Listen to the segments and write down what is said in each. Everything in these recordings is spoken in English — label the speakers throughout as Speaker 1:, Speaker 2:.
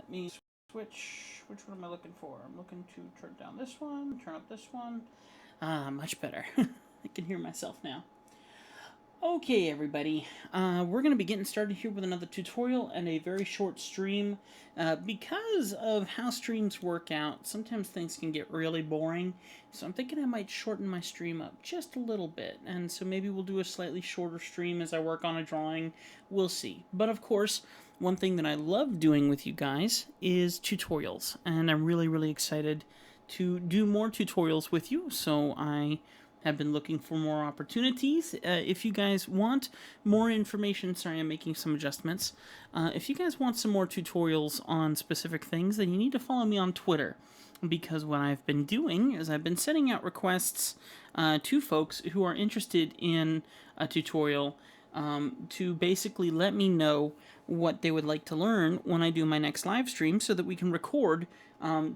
Speaker 1: Let me switch. Which one am I looking for? I'm looking to turn down this one, turn up this one. Much better. I can hear myself now. Okay, everybody, we're going to be getting started here with another tutorial and a very short stream. Because of how streams work out, sometimes things can get really boring, so I'm thinking I might shorten my stream up just a little bit, and so maybe we'll do a slightly shorter stream as I work on a drawing. We'll see. But of course, one thing that I love doing with you guys is tutorials, and I'm really, really excited to do more tutorials with you, so I have been looking for more opportunities. If you guys want more information, sorry, I'm making some adjustments. If you guys want some more tutorials on specific things, then you need to follow me on Twitter. Because what I've been doing is I've been sending out requests to folks who are interested in a tutorial to basically let me know what they would like to learn when I do my next live stream so that we can record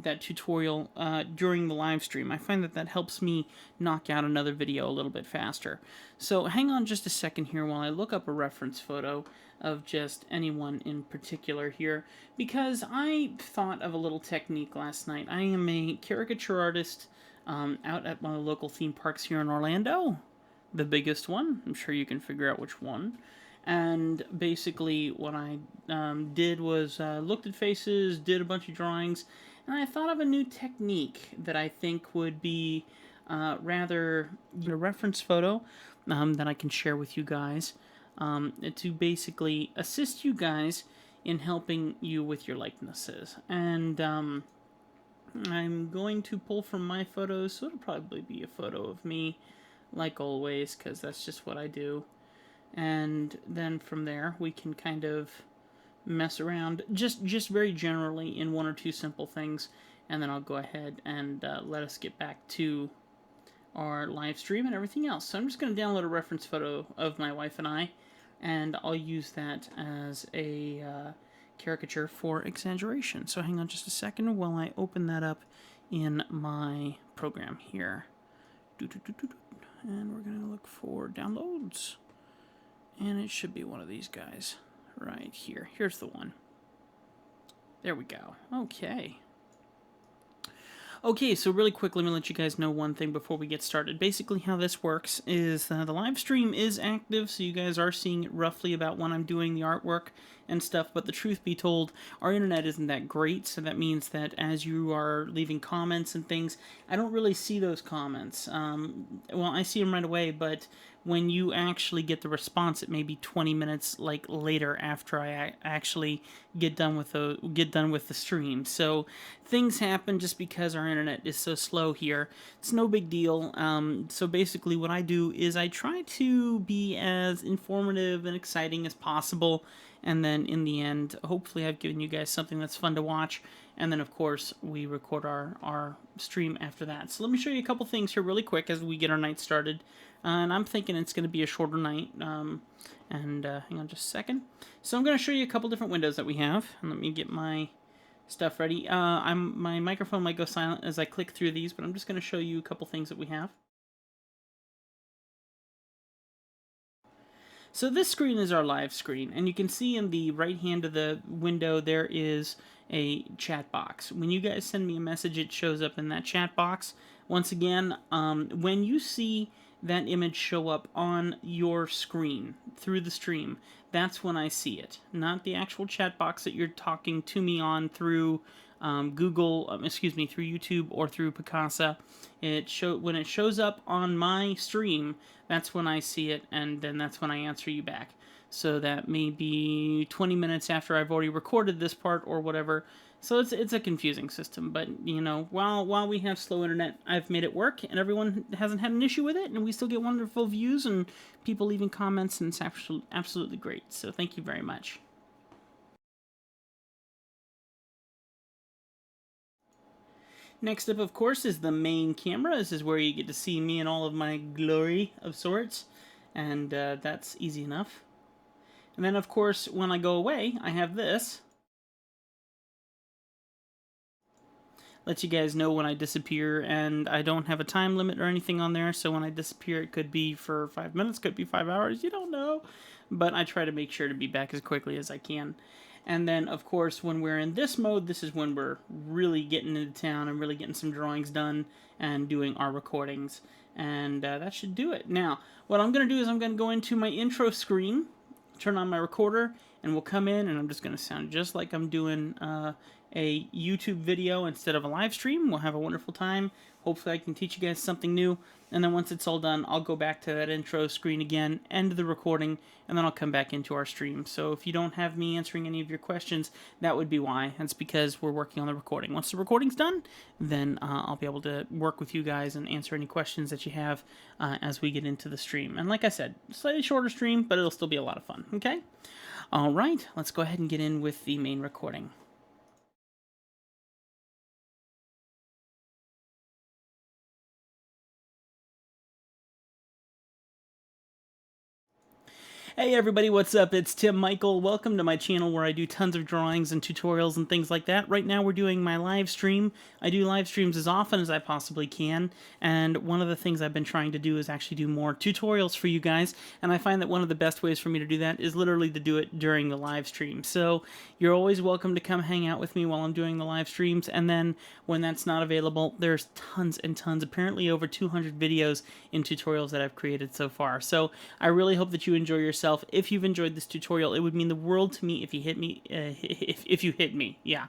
Speaker 1: that tutorial during the live stream. I find that that helps me knock out another video a little bit faster. So hang on just a second here while I look up a reference photo of just anyone in particular here, because I thought of a little technique last night. I am a caricature artist out at one of the local theme parks here in Orlando, the biggest one. I'm sure you can figure out which one. And basically what I did was looked at faces, did a bunch of drawings, and I thought of a new technique that I think would be rather a reference photo that I can share with you guys to basically assist you guys in helping you with your likenesses. And I'm going to pull from my photos, so it'll probably be a photo of me, like always, because that's just what I do. And then from there, we can kind of mess around just very generally in one or two simple things, and then I'll go ahead and let us get back to our live stream and everything else. So I'm just going to download a reference photo of my wife and I, and I'll use that as a caricature for exaggeration. So hang on just a second while I open that up in my program here. And we're going to look for downloads. And it should be one of these guys right here. Here's the one. There we go. Okay. Okay, so really quick, let me let you guys know one thing before we get started. Basically, how this works is the live stream is active, so you guys are seeing it roughly about when I'm doing the artwork and stuff, but the truth be told, our internet isn't that great, so that means that as you are leaving comments and things, I don't really see those comments. Well, I see them right away, but when you actually get the response, it may be 20 minutes like later after I actually get done with the stream. So things happen just because our internet is so slow here. It's no big deal. So basically, what I do is I try to be as informative and exciting as possible. And then in the end, hopefully I've given you guys something that's fun to watch. And then, of course, we record our stream after that. So let me show you a couple things here really quick as we get our night started. And I'm thinking it's going to be a shorter night. Hang on just a second. So I'm going to show you a couple different windows that we have. And let me get my stuff ready. My microphone might go silent as I click through these, but I'm just going to show you a couple things that we have. So this screen is our live screen, and you can see in the right hand of the window there is a chat box. When you guys send me a message, it shows up in that chat box. Once again, when you see that image show up on your screen through the stream, that's when I see it. Not the actual chat box that you're talking to me on through through YouTube or through Picasa. When it shows up on my stream, that's when I see it, and then that's when I answer you back. So that may be 20 minutes after I've already recorded this part or whatever. So it's a confusing system, but you know, while we have slow internet, I've made it work, and everyone hasn't had an issue with it, and we still get wonderful views and people leaving comments, and it's absolutely great. So thank you very much. Next up, of course, is the main camera. This is where you get to see me in all of my glory of sorts, and that's easy enough. And then, of course, when I go away, I have this. Let you guys know when I disappear, and I don't have a time limit or anything on there, so when I disappear, it could be for 5 minutes, could be 5 hours, you don't know. But I try to make sure to be back as quickly as I can. And then, of course, when we're in this mode, this is when we're really getting into town and really getting some drawings done and doing our recordings. And that should do it. Now, what I'm going to do is I'm going to go into my intro screen, turn on my recorder, and we'll come in, and I'm just going to sound just like I'm doing a YouTube video instead of a live stream. We'll have a wonderful time. Hopefully I can teach you guys something new. And then once it's all done, I'll go back to that intro screen again, end the recording, and then I'll come back into our stream. So if you don't have me answering any of your questions, that would be why. That's because we're working on the recording. Once the recording's done, then I'll be able to work with you guys and answer any questions that you have as we get into the stream. And like I said, slightly shorter stream, but it'll still be a lot of fun, okay? All right, let's go ahead and get in with the main recording. Hey everybody, what's up? It's Tim Michael. Welcome to my channel where I do tons of drawings and tutorials and things like that. Right now we're doing my live stream. I do live streams as often as I possibly can, and one of the things I've been trying to do is actually do more tutorials for you guys, and I find that one of the best ways for me to do that is literally to do it during the live stream. So you're always welcome to come hang out with me while I'm doing the live streams, and then when that's not available, there's tons and tons, apparently over 200 videos and tutorials that I've created so far. So I really hope that you enjoy yourself. If you've enjoyed this tutorial, it would mean the world to me if you hit me, if you hit me, yeah,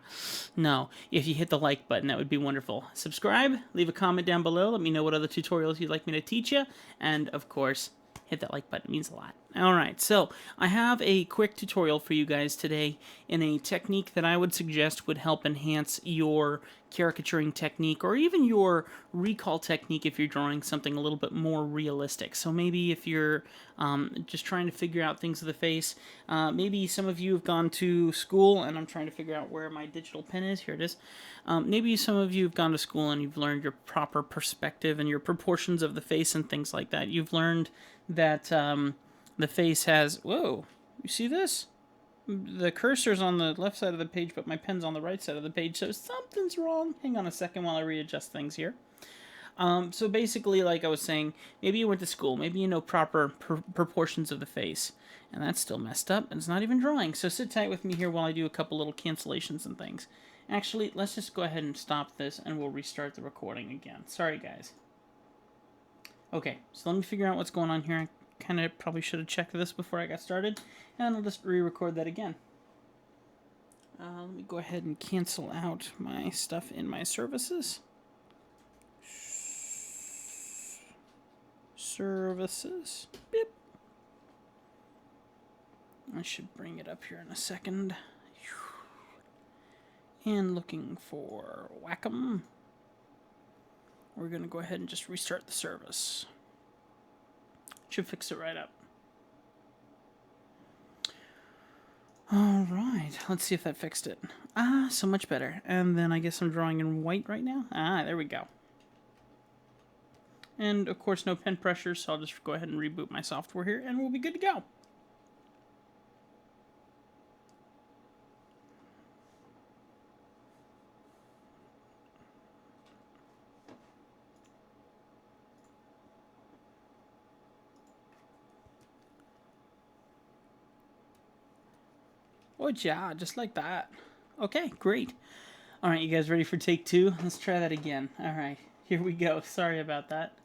Speaker 1: no, if you hit the like button, that would be wonderful. Subscribe, leave a comment down below, let me know what other tutorials you'd like me to teach you, and of course, hit that like button, it means a lot. Alright, so I have a quick tutorial for you guys today in a technique that I would suggest would help enhance your caricaturing technique or even your recall technique if you're drawing something a little bit more realistic. So maybe if you're just trying to figure out things of the face, maybe some of you have gone to school, and I'm trying to figure out where my digital pen is. Here it is. Maybe some of you have gone to school and you've learned your proper perspective and your proportions of the face and things like that. You've learned that the face has, whoa, you see this? The cursor's on the left side of the page, but my pen's on the right side of the page, so something's wrong. Hang on a second while I readjust things here. So basically, like I was saying, maybe you went to school, maybe you know proper proportions of the face, and that's still messed up, and it's not even drawing. So sit tight with me here while I do a couple little cancellations and things. Actually, let's just go ahead and stop this, and we'll restart the recording again. Sorry, guys. Okay, so let me figure out what's going on here. I kind of probably should have checked this before I got started, and I'll just re-record that again. Let me go ahead and cancel out my stuff in my services. Services. Beep. I should bring it up here in a second. And looking for Wacom. We're going to go ahead and just restart the service. Should fix it right up. Alright, let's see if that fixed it. Ah, so much better. And then I guess I'm drawing in white right now. Ah, there we go. And of course no pen pressure, so I'll just go ahead and reboot my software here and we'll be good to go. Oh yeah, just like that. Okay, great. Alright, you guys ready for take two? Let's try that again. Alright, here we go. Sorry about that.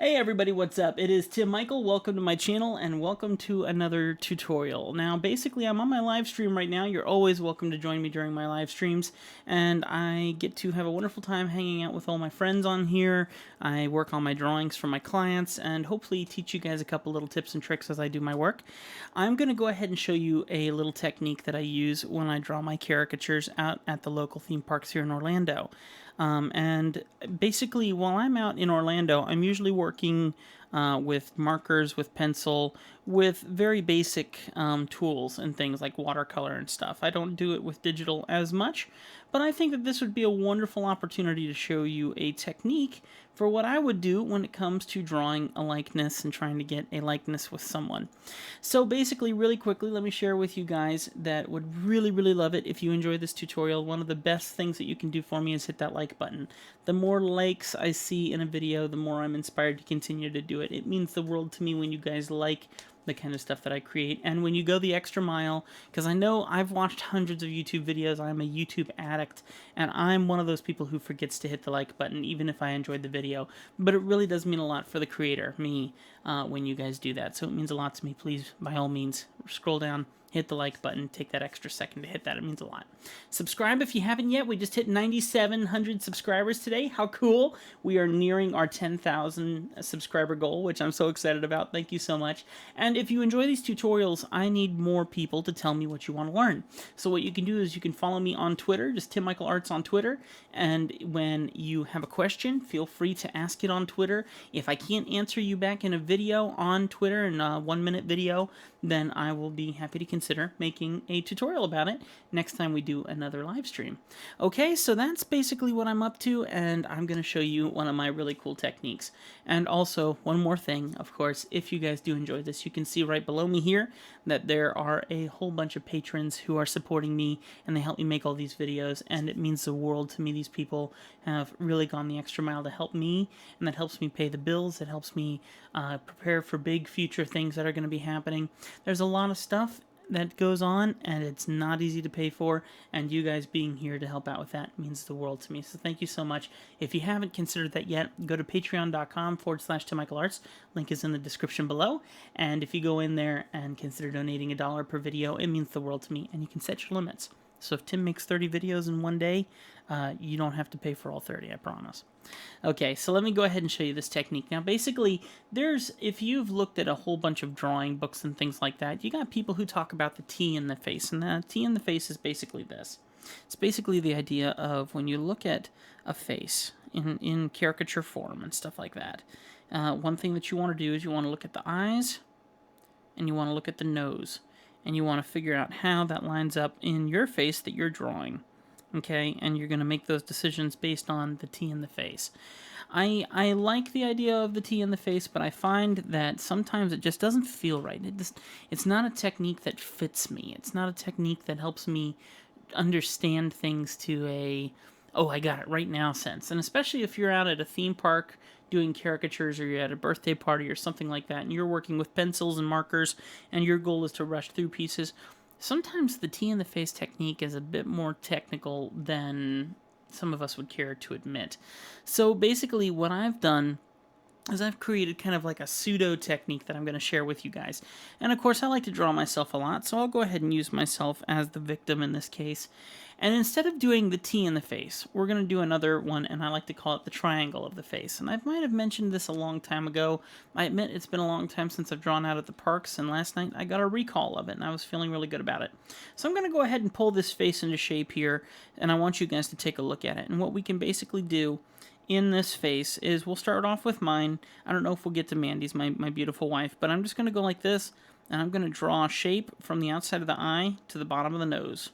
Speaker 1: Hey everybody, what's up? It is Tim Michael. Welcome to my channel and welcome to another tutorial. Now basically I'm on my live stream right now. You're always welcome to join me during my live streams, and I get to have a wonderful time hanging out with all my friends on here. I work on my drawings for my clients and hopefully teach you guys a couple little tips and tricks as I do my work. I'm going to go ahead and show you a little technique that I use when I draw my caricatures out at the local theme parks here in Orlando. And basically, while I'm out in Orlando, I'm usually working with markers, with pencil, with very basic tools and things like watercolor and stuff. I don't do it with digital as much, but I think that this would be a wonderful opportunity to show you a technique for what I would do when it comes to drawing a likeness and trying to get a likeness with someone. So basically, really quickly, let me share with you guys that would really, really love it if you enjoy this tutorial. One of the best things that you can do for me is hit that like button. The more likes I see in a video, the more I'm inspired to continue to do it. It means the world to me when you guys like the kind of stuff that I create, and when you go the extra mile, because I know I've watched hundreds of YouTube videos. I'm a YouTube addict, and I'm one of those people who forgets to hit the like button even if I enjoyed the video, but it really does mean a lot for the creator, me, when you guys do that. So it means a lot to me. Please, by all means, scroll down, hit the like button, take that extra second to hit that. It means a lot. Subscribe if you haven't yet. We just hit 9,700 subscribers today. How cool. We are nearing our 10,000 subscriber goal, which I'm so excited about. Thank you so much. And if you enjoy these tutorials, I need more people to tell me what you want to learn. So what you can do is you can follow me on Twitter, just Tim Michael Arts on Twitter. And when you have a question, feel free to ask it on Twitter. If I can't answer you back in a video on Twitter, in a 1-minute video, then I will be happy to consider making a tutorial about it next time we do another live stream. Okay, so that's basically what I'm up to, and I'm going to show you one of my really cool techniques. And also, one more thing, of course, if you guys do enjoy this, you can see right below me here that there are a whole bunch of patrons who are supporting me, and they help me make all these videos, and it means the world to me. These people have really gone the extra mile to help me, and that helps me pay the bills. It helps me prepare for big future things that are going to be happening. There's a lot of stuff that goes on, and it's not easy to pay for, and you guys being here to help out with that means the world to me. So thank you so much. If you haven't considered that yet, go to patreon.com/TimMichaelArts. Link is in the description below, and if you go in there and consider donating $1 per video, it means the world to me, and you can set your limits. So if Tim makes 30 videos in one day, you don't have to pay for all 30, I promise. Okay, so let me go ahead and show you this technique. Now, basically, if you've looked at a whole bunch of drawing books and things like that, you got people who talk about the T in the face, and the T in the face is basically this. It's basically the idea of when you look at a face in caricature form and stuff like that, one thing that you want to do is you want to look at the eyes, and you want to look at the nose, and you want to figure out how that lines up in your face that you're drawing. Okay, and you're going to make those decisions based on the T in the face. I like the idea of the T in the face, but I find that sometimes it just doesn't feel right. It's not a technique that fits me. It's not a technique that helps me understand things to a, oh, I got it right now sense. And especially if you're out at a theme park doing caricatures, or you're at a birthday party or something like that, and you're working with pencils and markers, and your goal is to rush through pieces, sometimes the T in the face technique is a bit more technical than some of us would care to admit. So basically what I've done is I've created kind of like a pseudo technique that I'm going to share with you guys. And of course I like to draw myself a lot, so I'll go ahead and use myself as the victim in this case. And instead of doing the T in the face, we're going to do another one, and I like to call it the triangle of the face. And I might have mentioned this a long time ago. I admit it's been a long time since I've drawn out at the parks, and last night I got a recall of it, and I was feeling really good about it. So I'm going to go ahead and pull this face into shape here, and I want you guys to take a look at it. And what we can basically do in this face is we'll start off with mine. I don't know if we'll get to Mandy's, my beautiful wife, but I'm just going to go like this, and I'm going to draw a shape from the outside of the eye to the bottom of the nose.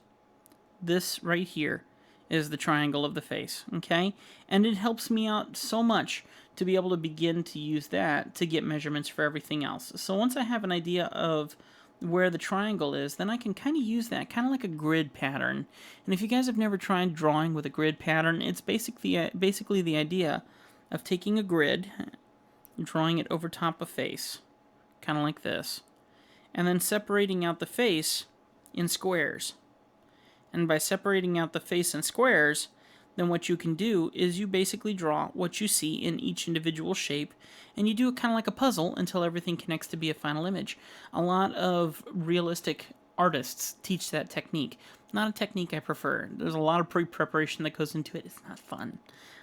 Speaker 1: This right here is the triangle of the face, okay? And it helps me out so much to be able to begin to use that to get measurements for everything else. So once I have an idea of where the triangle is, then I can kind of use that, kind of like a grid pattern. And if you guys have never tried drawing with a grid pattern, it's basically the idea of taking a grid, drawing it over top of face, kind of like this, and then separating out the face in squares. And by separating out the face in squares, then what you can do is you basically draw what you see in each individual shape, and you do it kind of like a puzzle until everything connects to be a final image. A lot of realistic artists teach that technique. Not a technique I prefer. There's a lot of pre-preparation that goes into it. It's not fun.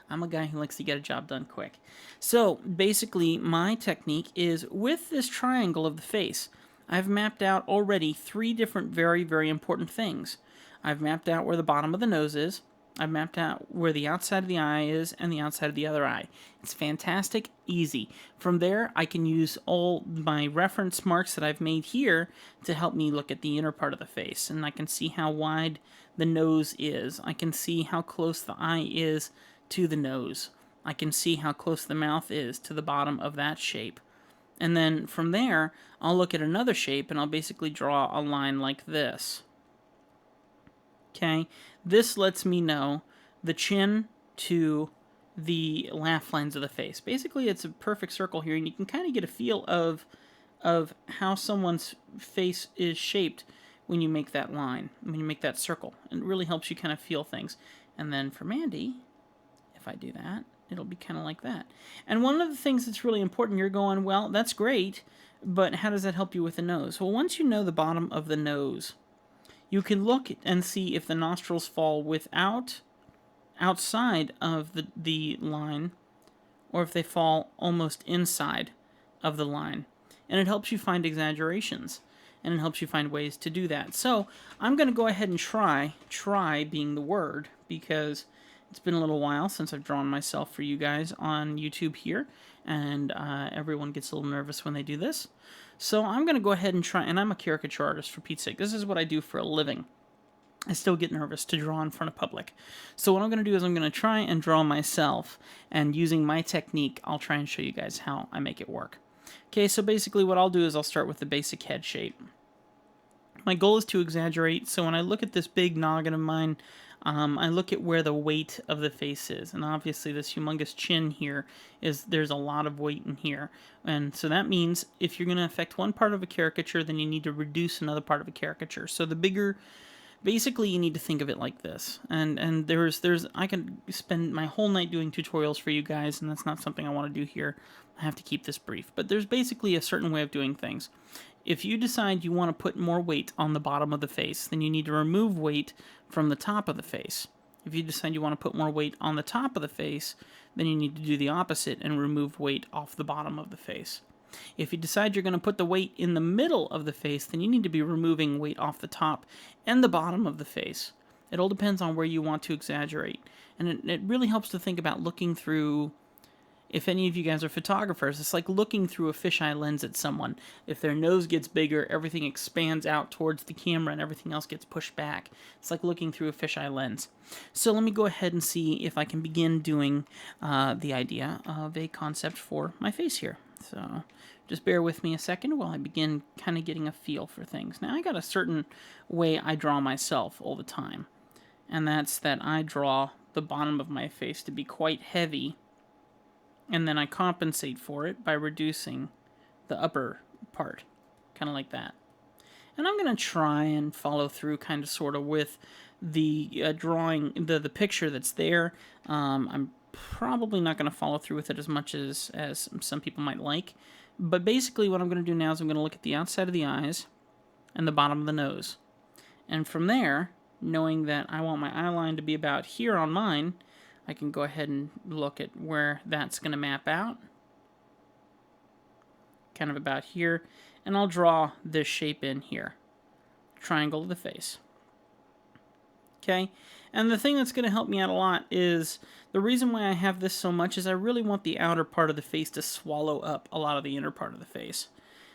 Speaker 1: I'm a guy who likes to get a job done quick. So basically, my technique is with this triangle of the face, I've mapped out already 3 different very, very important things. I've mapped out where the bottom of the nose is. I've mapped out where the outside of the eye is and the outside of the other eye. It's fantastic, easy. From there, I can use all my reference marks that I've made here to help me look at the inner part of the face. And I can see how wide the nose is. I can see how close the eye is to the nose. I can see how close the mouth is to the bottom of that shape. And then from there, I'll look at another shape and I'll basically draw a line like this. Okay, this lets me know the chin to the laugh lines of the face. Basically, it's a perfect circle here, and you can kind of get a feel of how someone's face is shaped when you make that line, when you make that circle. It really helps you kind of feel things. And then for Mandy, if I do that, it'll be kind of like that. And one of the things that's really important, you're going, well, that's great, but how does that help you with the nose? Well, once you know the bottom of the nose, you can look and see if the nostrils fall outside of the line, or if they fall almost inside of the line. And it helps you find exaggerations, and it helps you find ways to do that. So I'm going to go ahead and try being the word, because it's been a little while since I've drawn myself for you guys on YouTube here, and everyone gets a little nervous when they do this. So I'm going to go ahead and try, and I'm a caricature artist, for Pete's sake. This is what I do for a living. I still get nervous to draw in front of public. So what I'm going to do is I'm going to try and draw myself, and using my technique, I'll try and show you guys how I make it work. Okay, so basically what I'll do is I'll start with the basic head shape. My goal is to exaggerate, so when I look at this big noggin of mine, I look at where the weight of the face is, and obviously this humongous chin here there's a lot of weight in here, and so that means if you're going to affect one part of a caricature, then you need to reduce another part of a caricature. So the bigger, basically you need to think of it like this, and I can spend my whole night doing tutorials for you guys, and that's not something I want to do here. I have to keep this brief, but there's basically a certain way of doing things. If you decide you want to put more weight on the bottom of the face, then you need to remove weight from the top of the face. If you decide you want to put more weight on the top of the face, then you need to do the opposite and remove weight off the bottom of the face. If you decide you're going to put the weight in the middle of the face, then you need to be removing weight off the top and the bottom of the face. It all depends on where you want to exaggerate. And it really helps to think about looking through. If any of you guys are photographers, it's like looking through a fisheye lens at someone. If their nose gets bigger, everything expands out towards the camera and everything else gets pushed back. It's like looking through a fisheye lens. So let me go ahead and see if I can begin doing the idea of a concept for my face here. So just bear with me a second while I begin kind of getting a feel for things. Now I got a certain way I draw myself all the time, and that's that I draw the bottom of my face to be quite heavy, and then I compensate for it by reducing the upper part, kind of like that. And I'm going to try and follow through kind of sort of with the drawing, the picture that's there. I'm probably not going to follow through with it as much as some people might like. But basically what I'm going to do now is I'm going to look at the outside of the eyes and the bottom of the nose. And from there, knowing that I want my eye line to be about here on mine, I can go ahead and look at where that's going to map out. Kind of about here. And I'll draw this shape in here. Triangle of the face. Okay? And the thing that's going to help me out a lot is, the reason why I have this so much is I really want the outer part of the face to swallow up a lot of the inner part of the face.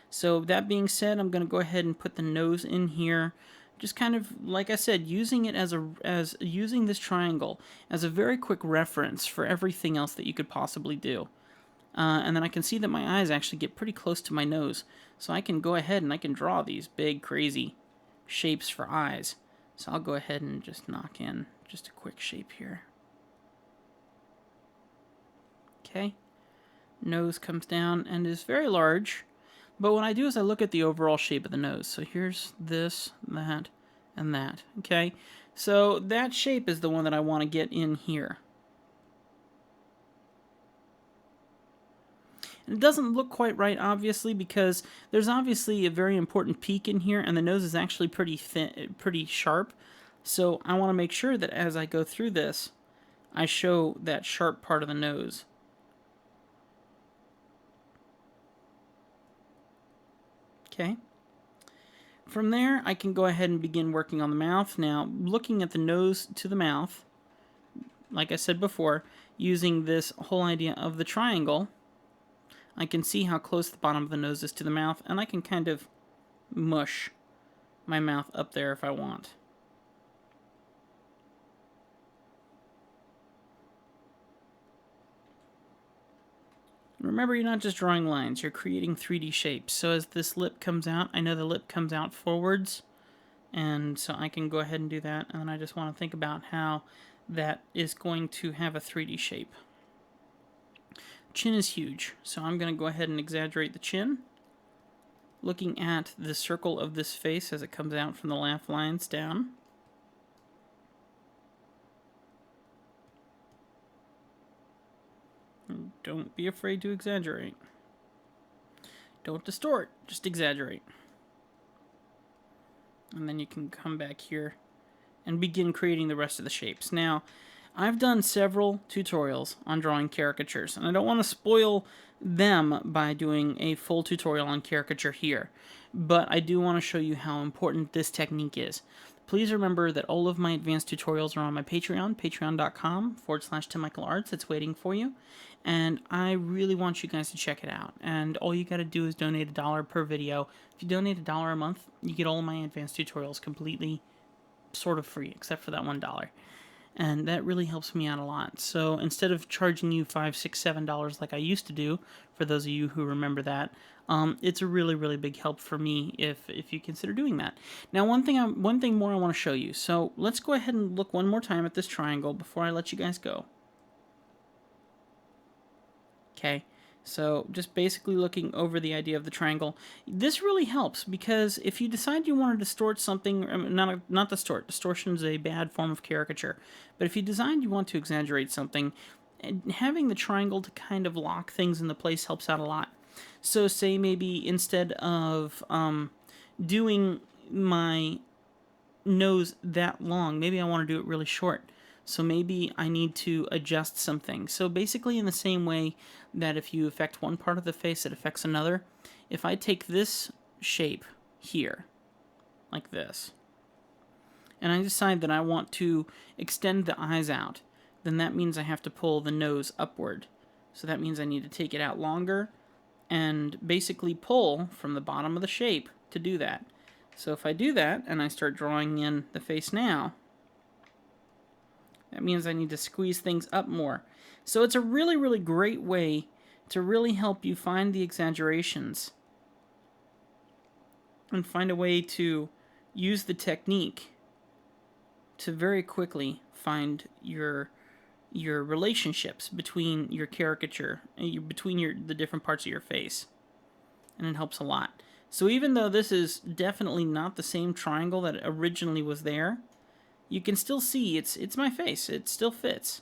Speaker 1: So that being said, I'm going to go ahead and put the nose in here. Just kind of, like I said, using it as using this triangle as a very quick reference for everything else that you could possibly do. And then I can see that my eyes actually get pretty close to my nose. So I can go ahead and I can draw these big, crazy shapes for eyes. So I'll go ahead and just knock in just a quick shape here. Okay. Nose comes down and is very large. But what I do is I look at the overall shape of the nose. So here's this, that, and that. Okay. So that shape is the one that I want to get in here. And it doesn't look quite right, obviously, because there's obviously a very important peak in here, and the nose is actually pretty thin, pretty sharp. So I want to make sure that as I go through this, I show that sharp part of the nose. Okay. From there, I can go ahead and begin working on the mouth. Now, looking at the nose to the mouth, like I said before, using this whole idea of the triangle, I can see how close the bottom of the nose is to the mouth, and I can kind of mush my mouth up there if I want. Remember, you're not just drawing lines, you're creating 3D shapes. So as this lip comes out, I know the lip comes out forwards, and so I can go ahead and do that, and then I just want to think about how that is going to have a 3D shape. Chin is huge, so I'm going to go ahead and exaggerate the chin, looking at the circle of this face as it comes out from the laugh lines down. And don't be afraid to exaggerate. Don't distort, just exaggerate. And then you can come back here and begin creating the rest of the shapes. Now, I've done several tutorials on drawing caricatures, and I don't want to spoil them by doing a full tutorial on caricature here, but I do want to show you how important this technique is. Please remember that all of my advanced tutorials are on my Patreon, patreon.com/TimMichaelArts. It's waiting for you, and I really want you guys to check it out. And all you got to do is donate $1 per video. If you donate $1 a month, you get all of my advanced tutorials completely sort of free, except for that $1. And that really helps me out a lot. So instead of charging you $5, $6, $7 like I used to do, for those of you who remember that, it's a really, really big help for me if you consider doing that. Now, one thing more I want to show you. So let's go ahead and look one more time at this triangle before I let you guys go. Okay. So just basically looking over the idea of the triangle. This really helps because if you decide you want to distort something, not distort, distortion is a bad form of caricature, but if you decide you want to exaggerate something, having the triangle to kind of lock things into place helps out a lot. So say maybe instead of doing my nose that long, maybe I want to do it really short. So maybe I need to adjust something. So basically in the same way that if you affect one part of the face, it affects another. If I take this shape here, like this, and I decide that I want to extend the eyes out, then that means I have to pull the nose upward. So that means I need to take it out longer and basically pull from the bottom of the shape to do that. So if I do that and I start drawing in the face now, that means I need to squeeze things up more. So it's a really, really great way to really help you find the exaggerations and find a way to use the technique to very quickly find your relationships between your caricature, between the different parts of your face. And it helps a lot. So even though this is definitely not the same triangle that originally was there, you can still see it's my face. It still fits.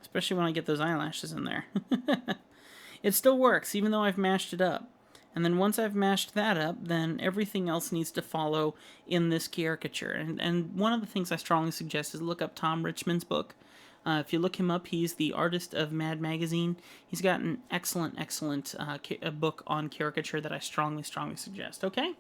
Speaker 1: Especially when I get those eyelashes in there. It still works, even though I've mashed it up. And then once I've mashed that up, then everything else needs to follow in this caricature. And one of the things I strongly suggest is look up Tom Richman's book. If you look him up, he's the artist of Mad Magazine. He's got an excellent book on caricature that I strongly suggest, okay?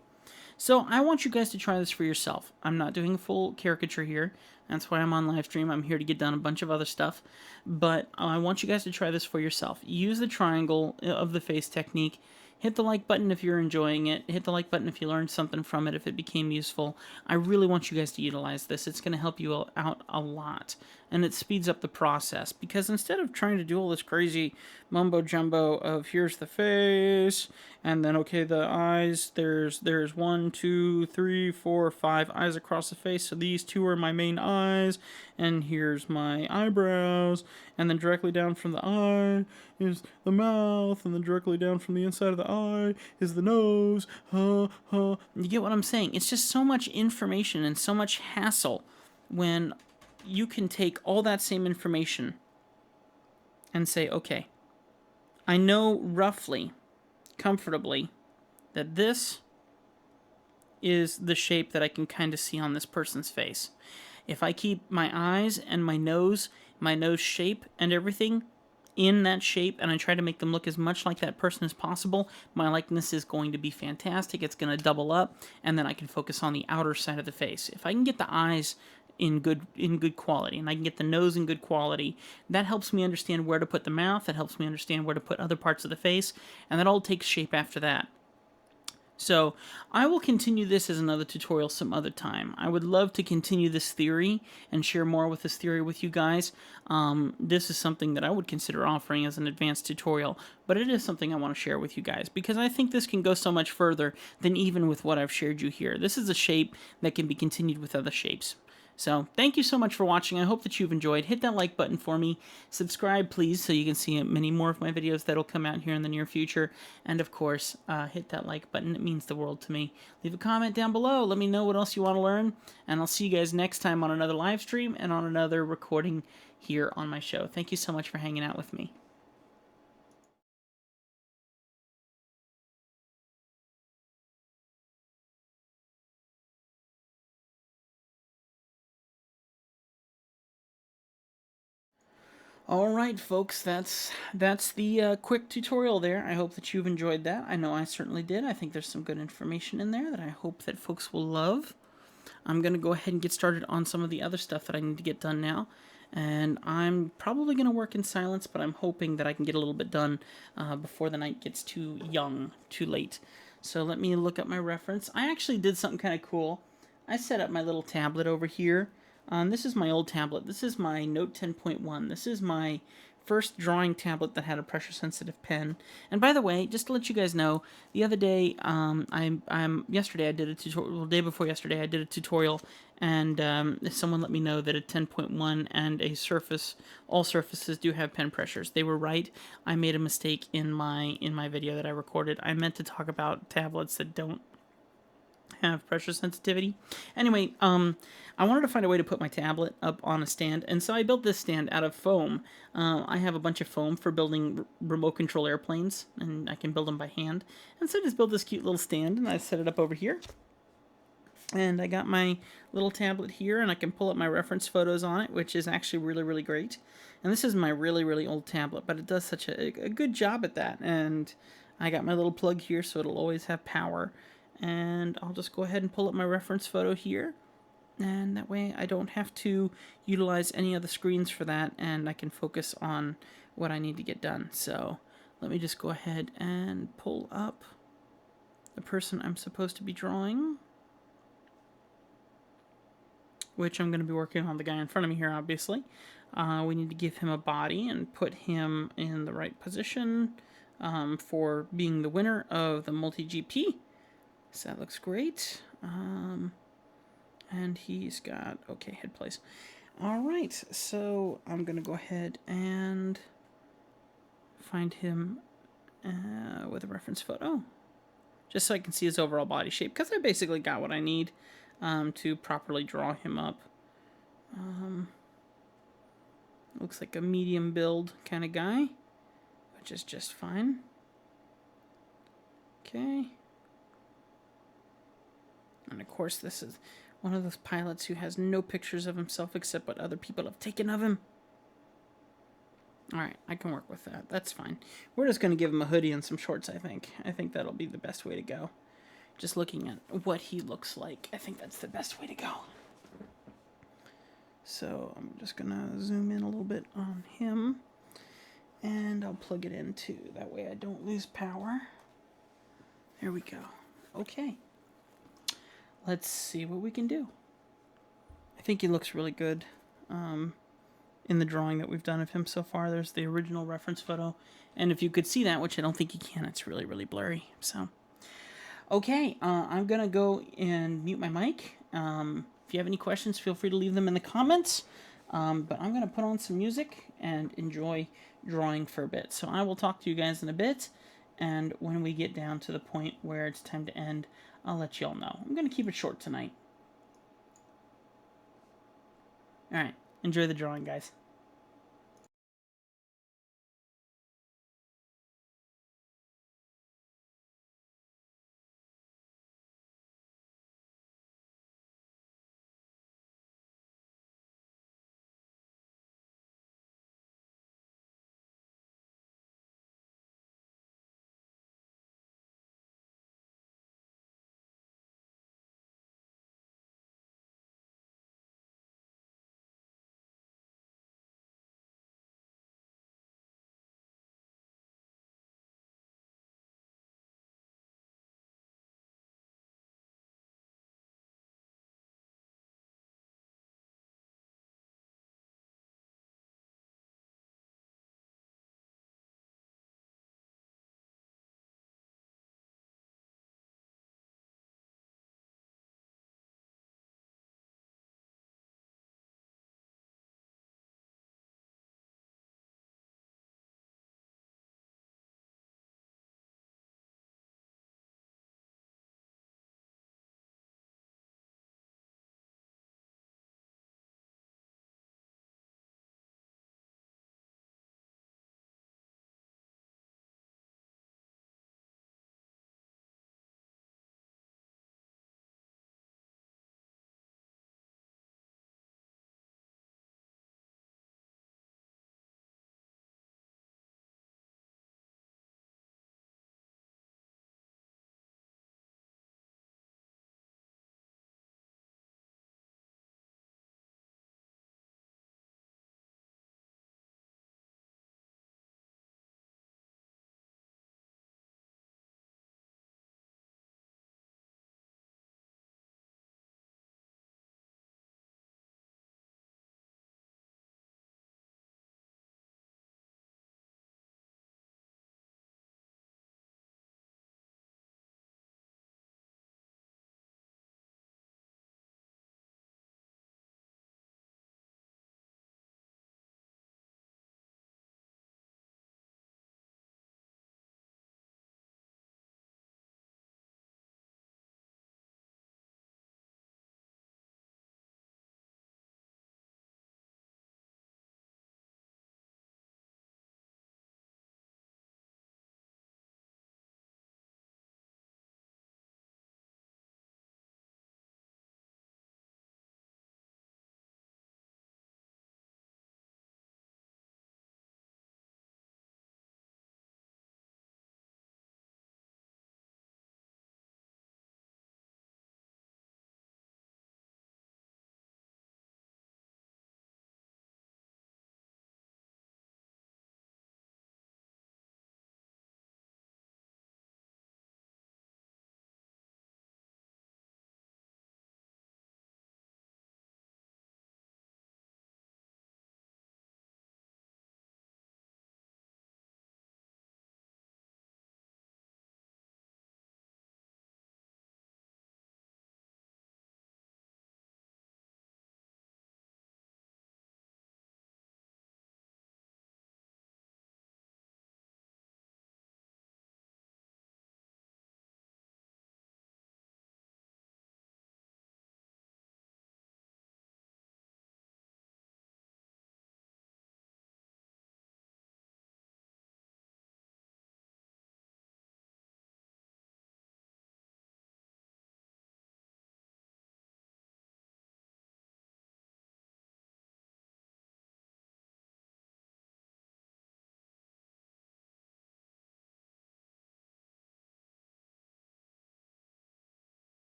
Speaker 1: So I want you guys to try this for yourself. I'm not doing a full caricature here. That's why I'm on live stream. I'm here to get done a bunch of other stuff. But I want you guys to try this for yourself. Use the triangle of the face technique. Hit the like button if you're enjoying it. Hit the like button if you learned something from it, if it became useful. I really want you guys to utilize this. It's going to help you out a lot. And it speeds up the process. Because instead of trying to do all this crazy mumbo-jumbo of here's the face, and then, okay, the eyes, there's 1, 2, 3, 4, 5 eyes across the face. So these 2 are my main eyes. And here's my eyebrows. And then directly down from the eye is the mouth. And then directly down from the inside of the eye is the nose. You get what I'm saying? It's just so much information and so much hassle when you can take all that same information and say, okay, I know roughly, comfortably, that this is the shape that I can kind of see on this person's face. If I keep my eyes and my nose shape and everything in that shape, and I try to make them look as much like that person as possible, my likeness is going to be fantastic. It's going to double up, and then I can focus on the outer side of the face. If I can get the eyes in good quality, and I can get the nose in good quality. That helps me understand where to put the mouth. That helps me understand where to put other parts of the face, and that all takes shape after that. So I will continue this as another tutorial some other time. I would love to continue this theory and share more with this theory with you guys. This is something that I would consider offering as an advanced tutorial, but it is something I want to share with you guys because I think this can go so much further than even with what I've shared you here. This is a shape that can be continued with other shapes. So, thank you so much for watching. I hope that you've enjoyed. Hit that like button for me. Subscribe, please, so you can see many more of my videos that'll come out here in the near future. And, of course, hit that like button. It means the world to me. Leave a comment down below. Let me know what else you want to learn. And I'll see you guys next time on another live stream and on another recording here on my show. Thank you so much for hanging out with me. All right, folks, that's the quick tutorial there. I hope that you've enjoyed that. I know I certainly did. I think there's some good information in there that I hope that folks will love. I'm going to go ahead and get started on some of the other stuff that I need to get done now. And I'm probably going to work in silence, but I'm hoping that I can get a little bit done before the night gets too late. So let me look up my reference. I actually did something kind of cool. I set up my little tablet over here. This is my old tablet. This is my Note 10.1. This is my first drawing tablet that had a pressure-sensitive pen. And by the way, just to let you guys know, the other day, yesterday I did a tutorial. Well, the day before yesterday, I did a tutorial, and someone let me know that a 10.1 and a Surface, all Surfaces do have pen pressures. They were right. I made a mistake in my video that I recorded. I meant to talk about tablets that don't have pressure sensitivity. Anyway, I wanted to find a way to put my tablet up on a stand, and so I built this stand out of foam. I have a bunch of foam for building remote control airplanes, and I can build them by hand. And so I just built this cute little stand, and I set it up over here. And I got my little tablet here, and I can pull up my reference photos on it, which is actually really, really great. And this is my really, really old tablet, but it does such a good job at that. And I got my little plug here, so it'll always have power. And I'll just go ahead and pull up my reference photo here, and that way I don't have to utilize any of the screens for that, and I can focus on what I need to get done. So let me just go ahead and pull up the person I'm supposed to be drawing, which I'm going to be working on the guy in front of me here, obviously. We need to give him a body and put him in the right position for being the winner of the multi-GP. So that looks great. And he's got, okay, head place. All right, so I'm going to go ahead and find him with a reference photo, just so I can see his overall body shape, because I basically got what I need to properly draw him up. Looks like a medium build kind of guy, which is just fine. Okay. And of course, this is one of those pilots who has no pictures of himself except what other people have taken of him. Alright, I can work with that. That's fine. We're just going to give him a hoodie and some shorts, I think. I think that'll be the best way to go. Just looking at what he looks like, I think that's the best way to go. So I'm just going to zoom in a little bit on him. And I'll plug it in too. That way I don't lose power. There we go. Okay. Let's see what we can do. I think he looks really good in the drawing that we've done of him so far. There's the original reference photo. And if you could see that, which I don't think you can, it's really, really blurry. So, okay, I'm going to go and mute my mic. If you have any questions, feel free to leave them in the comments. But I'm going to put on some music and enjoy drawing for a bit. So I will talk to you guys in a bit. And when we get down to the point where it's time to end, I'll let you all know. I'm going to keep it short tonight. Alright, enjoy the drawing, guys.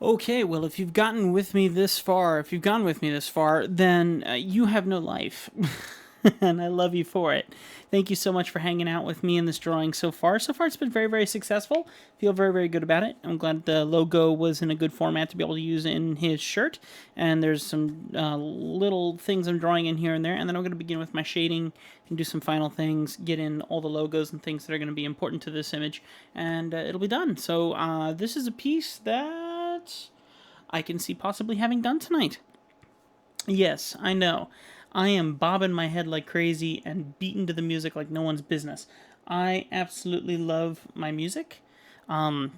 Speaker 1: Okay, well, if you've gotten with me this far, if you've gone with me this far, then you have no life. And I love you for it. Thank you so much for hanging out with me in this drawing so far. So far, it's been very, very successful. Feel very, very good about it. I'm glad the logo was in a good format to be able to use in his shirt. And there's some little things I'm drawing in here and there. And then I'm going to begin with my shading and do some final things, get in all the logos and things that are going to be important to this image. And it'll be done. So this is a piece that I can see possibly having done tonight. Yes, I know. I am bobbing my head like crazy and beating to the music like no one's business. I absolutely love my music. I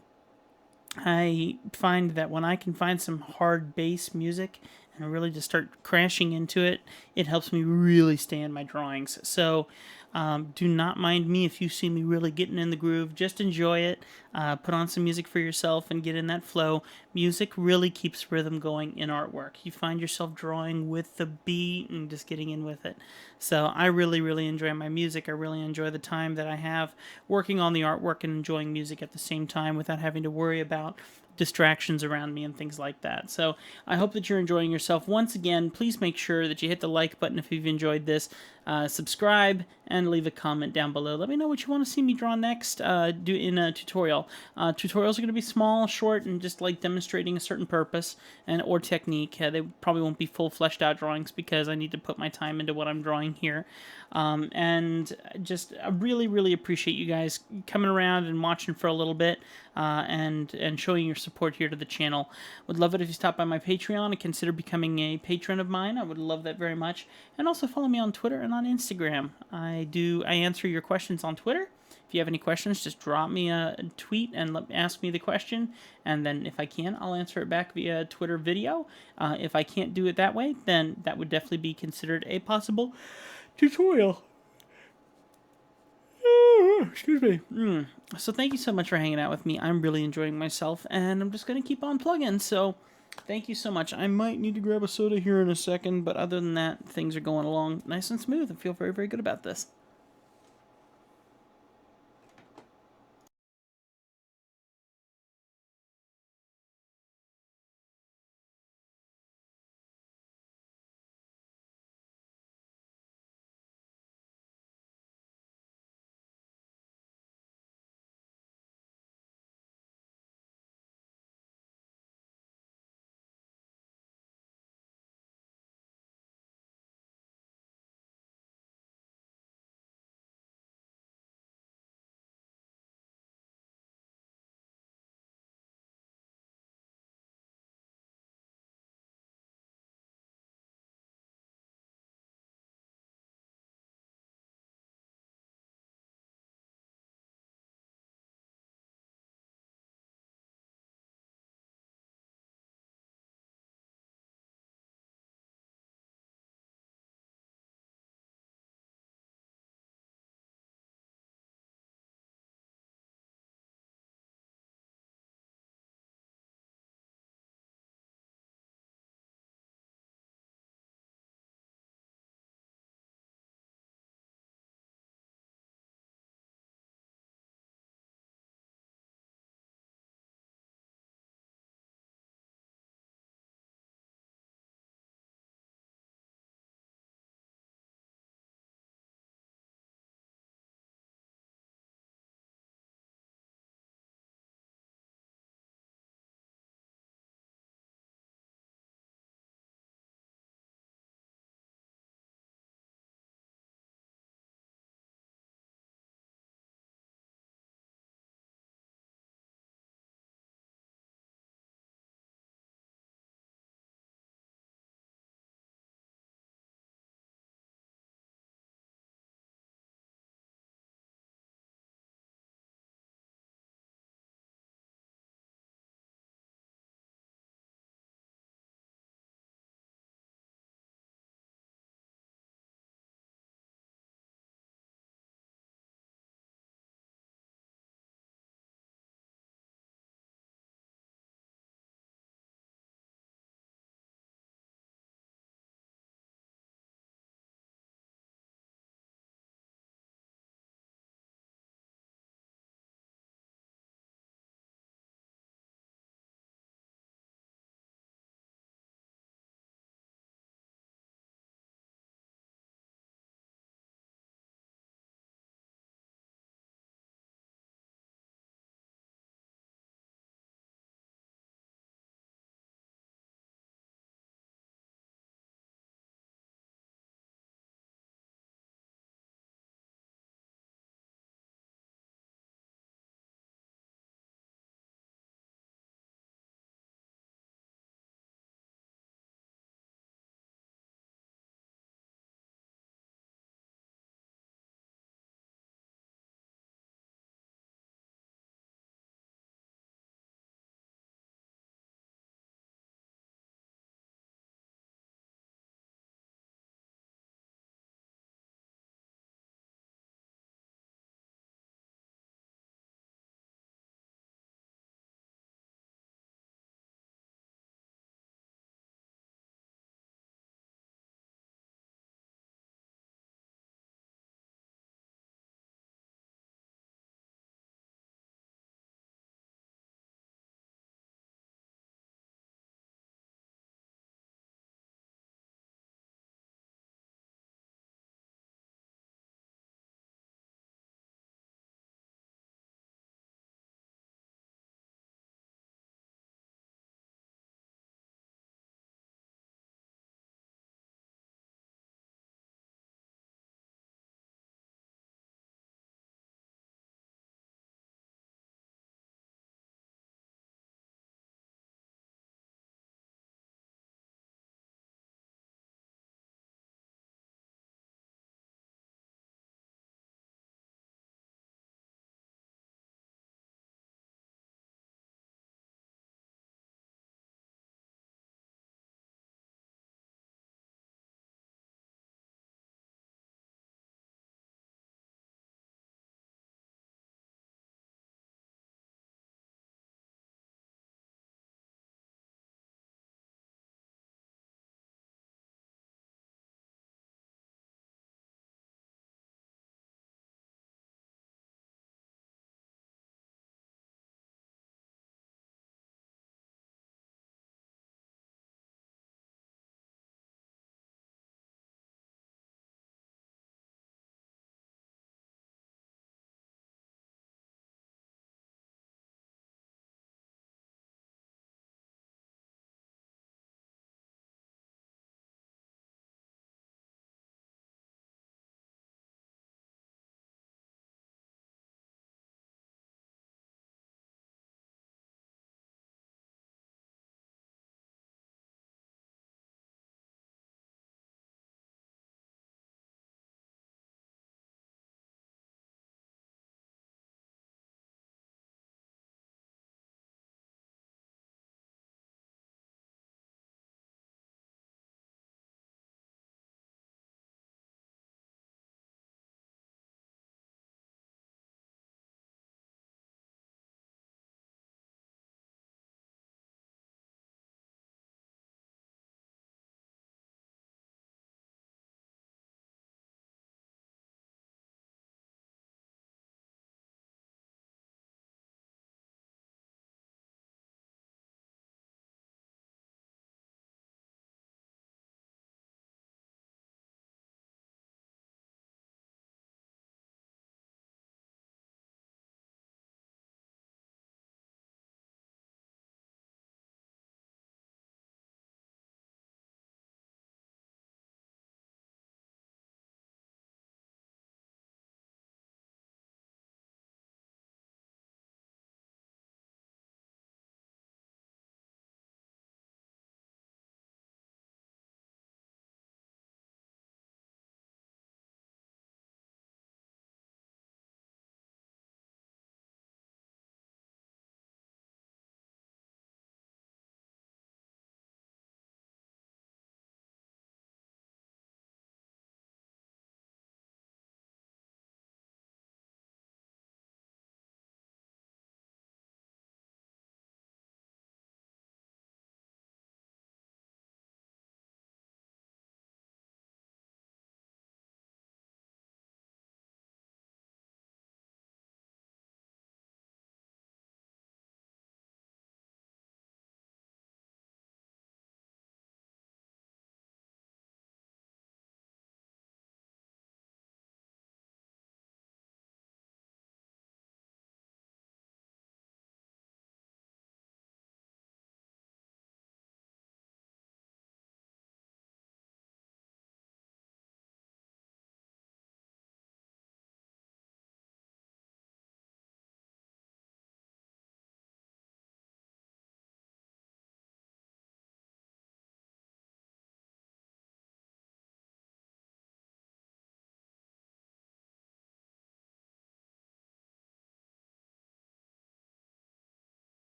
Speaker 1: find that when I can find some hard bass music and really just start crashing into it, it helps me really stay in my drawings. So do not mind me if you see me really getting in the groove. Just enjoy it. Put on some music for yourself and get in that flow. Music really keeps rhythm going in artwork. You find yourself drawing with the beat and just getting in with it. So I really, really enjoy my music. I really enjoy the time that I have working on the artwork and enjoying music at the same time without having to worry about distractions around me and things like that. So I hope that you're enjoying yourself. Once again, please make sure that you hit the like button if you've enjoyed this, subscribe, and leave a comment down below. Let me know what you want to see me draw next do in a tutorial. Tutorials are going to be small, short, and just like demonstrating a certain purpose and or technique. They probably won't be full fleshed out drawings because I need to put my time into what I'm drawing here. And just I really, really appreciate you guys coming around and watching for a little bit and showing your support here to the channel. Would love it if you stop by my Patreon and consider becoming a patron of mine. I would love that very much. And also follow me on Twitter and on Instagram. I answer your questions on Twitter. If you have any questions, just drop me a tweet and ask me the question, and then if I can, I'll answer it back via Twitter video. If I can't do it that way, then that would definitely be considered a possible tutorial. Excuse me. So thank you so much for hanging out with me. I'm really enjoying myself, and I'm just going to keep on plugging. So thank you so much. I might need to grab a soda here in a second, but other than that, things are going along nice and smooth. I feel very, very good about this.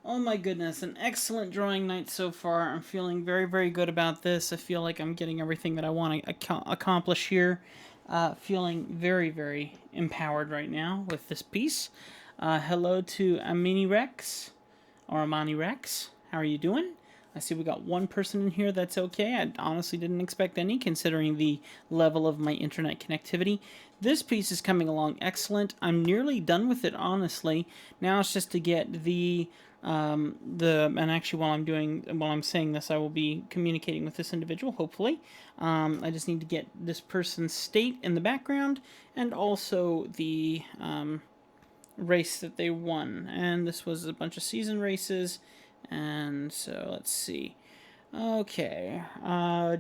Speaker 1: Oh my goodness, an excellent drawing night so far. I'm feeling very, very good about this. I feel like I'm getting everything that I want to accomplish here. Feeling very, very empowered right now with this piece. Hello to Amini Rex, or Amani Rex. How are you doing? I see we got one person in here that's okay. I honestly didn't expect any, considering the level of my internet connectivity. This piece is coming along excellent. I'm nearly done with it, honestly. Now it's just to get and actually while I'm saying this, I will be communicating with this individual, hopefully. I just need to get this person's state in the background, and also the race that they won. And this was a bunch of season races, and so let's see. Okay,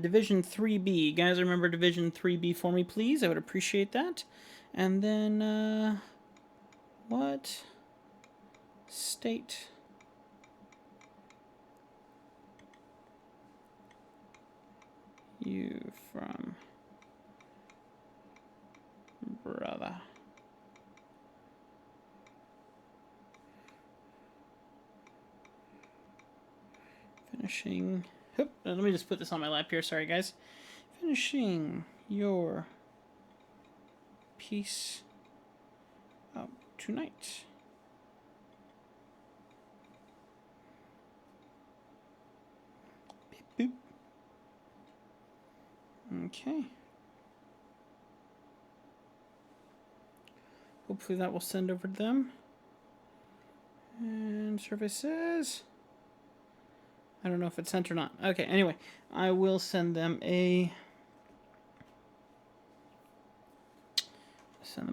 Speaker 1: Division 3B. Guys, remember Division 3B for me, please? I would appreciate that. And then, what? State. You from, brother. Finishing. Let me just put this on my lap here. Sorry, guys. Finishing your piece up tonight. Beep, boop. Okay. Hopefully that will send over to them. And survey says, I don't know if it's sent or not. Okay, anyway, I will send them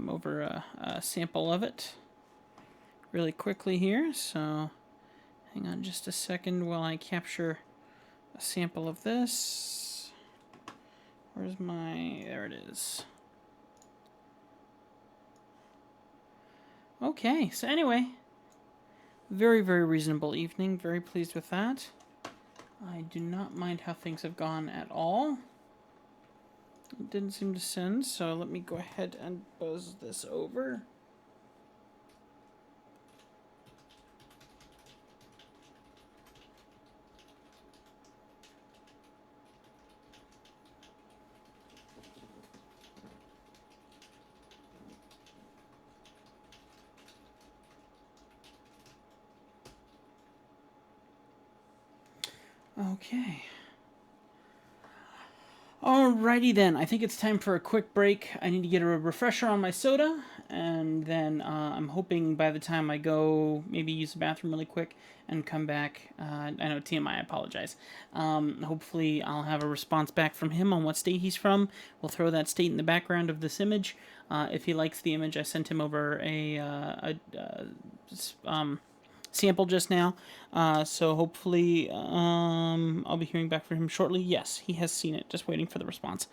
Speaker 1: over a sample of it really quickly here. So hang on just a second while I capture a sample of this. Where's my, there it is. Okay, so anyway, very, very reasonable evening. Very pleased with that. I do not mind how things have gone at all. It didn't seem to send, so let me go ahead and buzz this over. Okay. Alrighty then, I think it's time for a quick break. I need to get a refresher on my soda, and then I'm hoping by the time I go, maybe use the bathroom really quick and come back. I know TMI, I apologize. Hopefully I'll have a response back from him on what state he's from. We'll throw that state in the background of this image. If he likes the image, I sent him over a sample just now. So hopefully I'll be hearing back from him shortly. Yes, he has seen it. Just waiting for the response.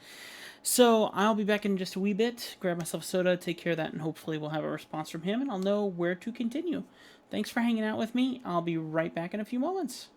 Speaker 1: So I'll be back in just a wee bit. Grab myself a soda, take care of that, and hopefully we'll have a response from him, and I'll know where to continue. Thanks for hanging out with me. I'll be right back in a few moments.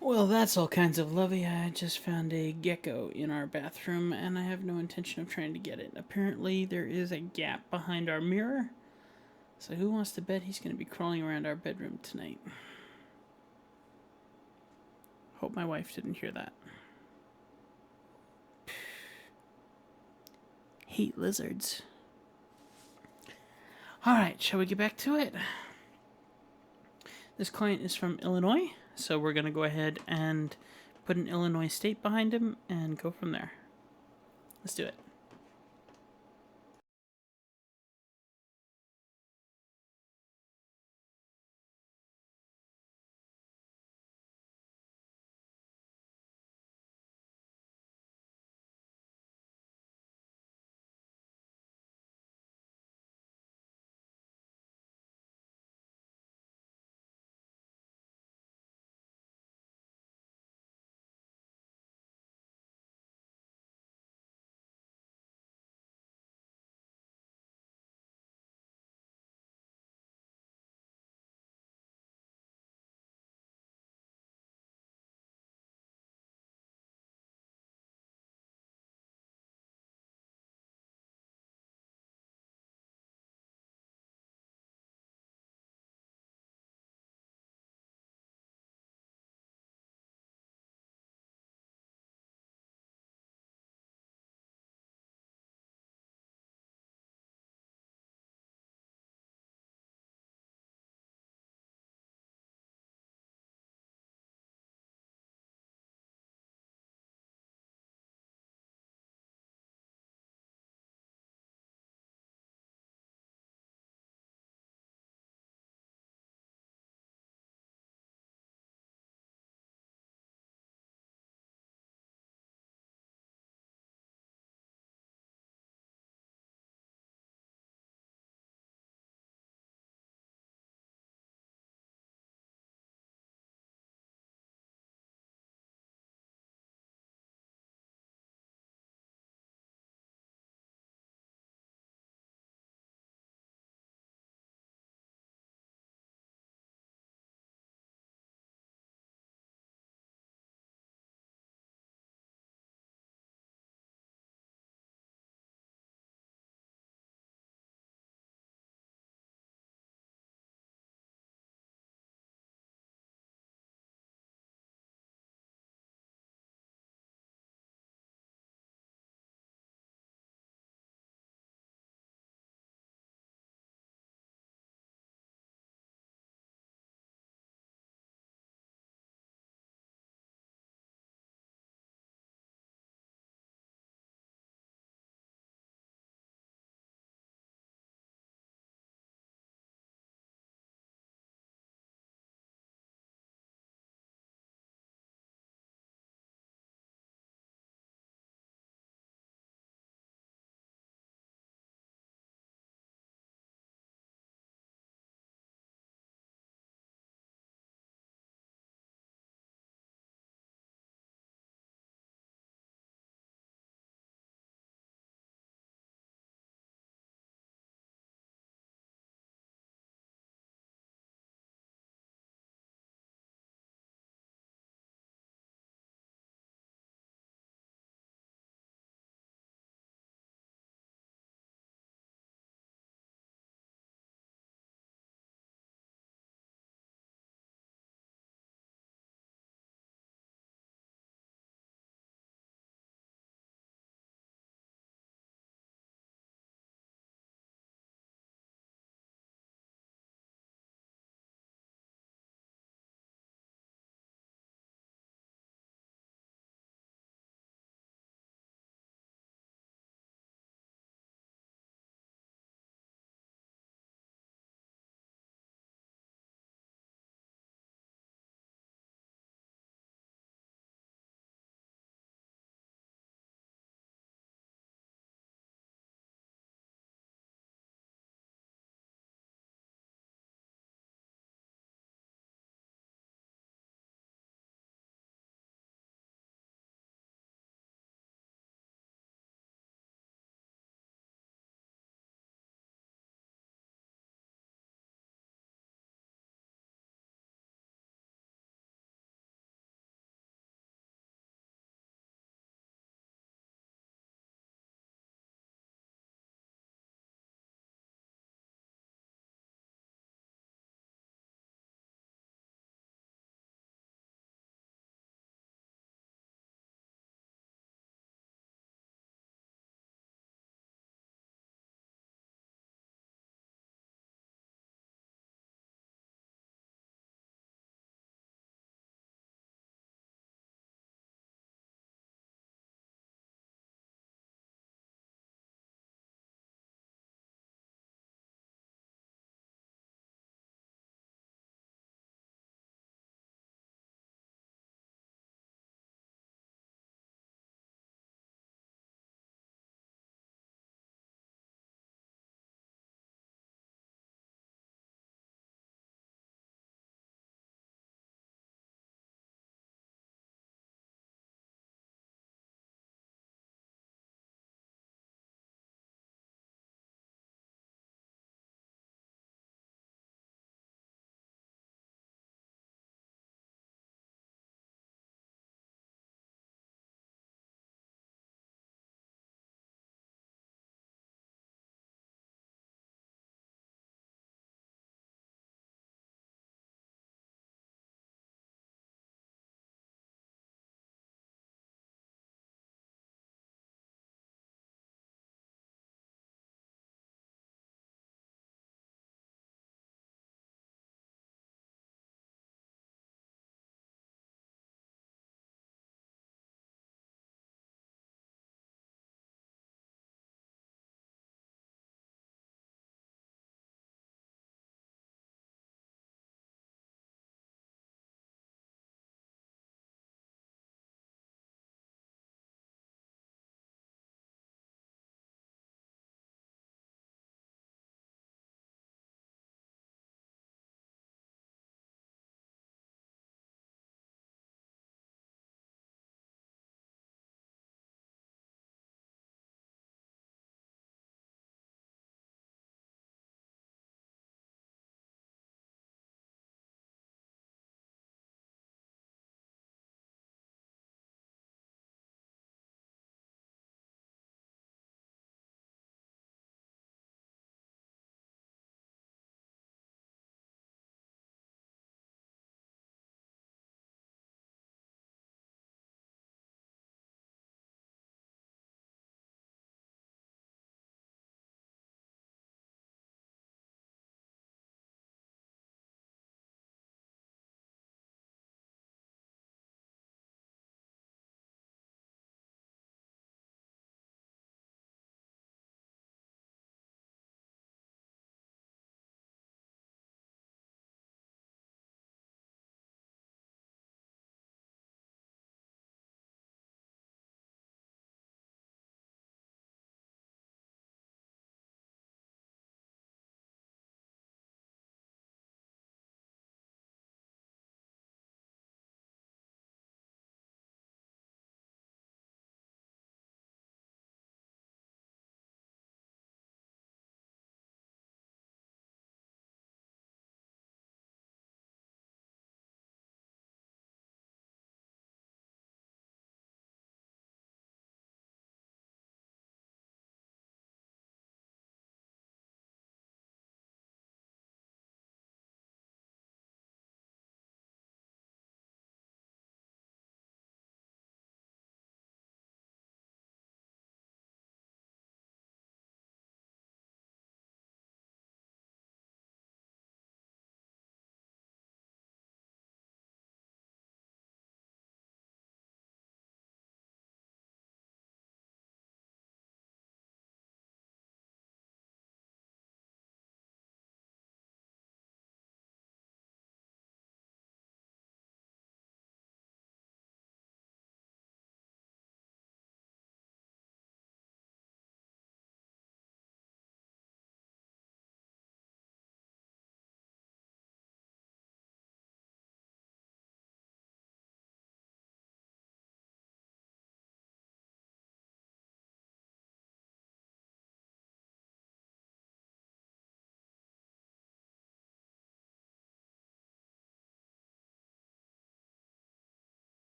Speaker 1: Well, that's all kinds of lovely. I just found a gecko in our bathroom, and I have no intention of trying to get it. Apparently, there is a gap behind our mirror, so who wants to bet he's going to be crawling around our bedroom tonight? Hope my wife didn't hear that. Hate lizards. Alright, shall we get back to it? This client is from Illinois, so we're going to go ahead and put an Illinois state behind him and go from there. Let's do it.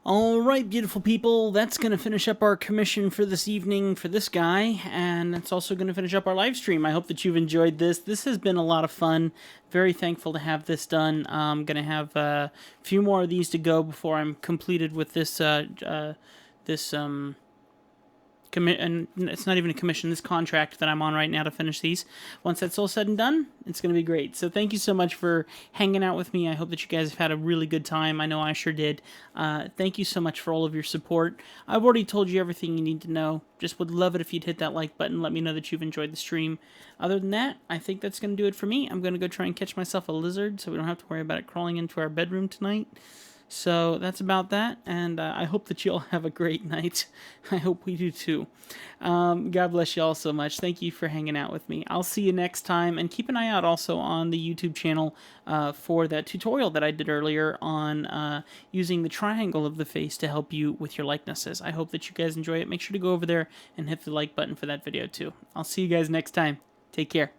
Speaker 1: Alright, beautiful people, that's going to finish up our commission for this evening for this guy, and that's also going to finish up our live stream. I hope that you've enjoyed this. This has been a lot of fun. Very thankful to have this done. I'm going to have a few more of these to go before I'm completed with this, and it's not even a commission, this contract that I'm on right now to finish these. Once that's all said and done, it's going to be great. So thank you so much for hanging out with me. I hope that you guys have had a really good time. I know I sure did. Thank you so much for all of your support. I've already told you everything you need to know. Just would love it if you'd hit that like button. Let me know that you've enjoyed the stream. Other than that, I think that's going to do it for me. I'm going to go try and catch myself a lizard so we don't have to worry about it crawling into our bedroom tonight. So that's about that, and I hope that you all have a great night. I hope we do too. God bless you all so much. Thank you for hanging out with me. I'll see you next time, and keep an eye out also on the YouTube channel for that tutorial that I did earlier on using the triangle of the face to help you with your likenesses. I hope that you guys enjoy it. Make sure to go over there and hit the like button for that video too. I'll see you guys next time. Take care.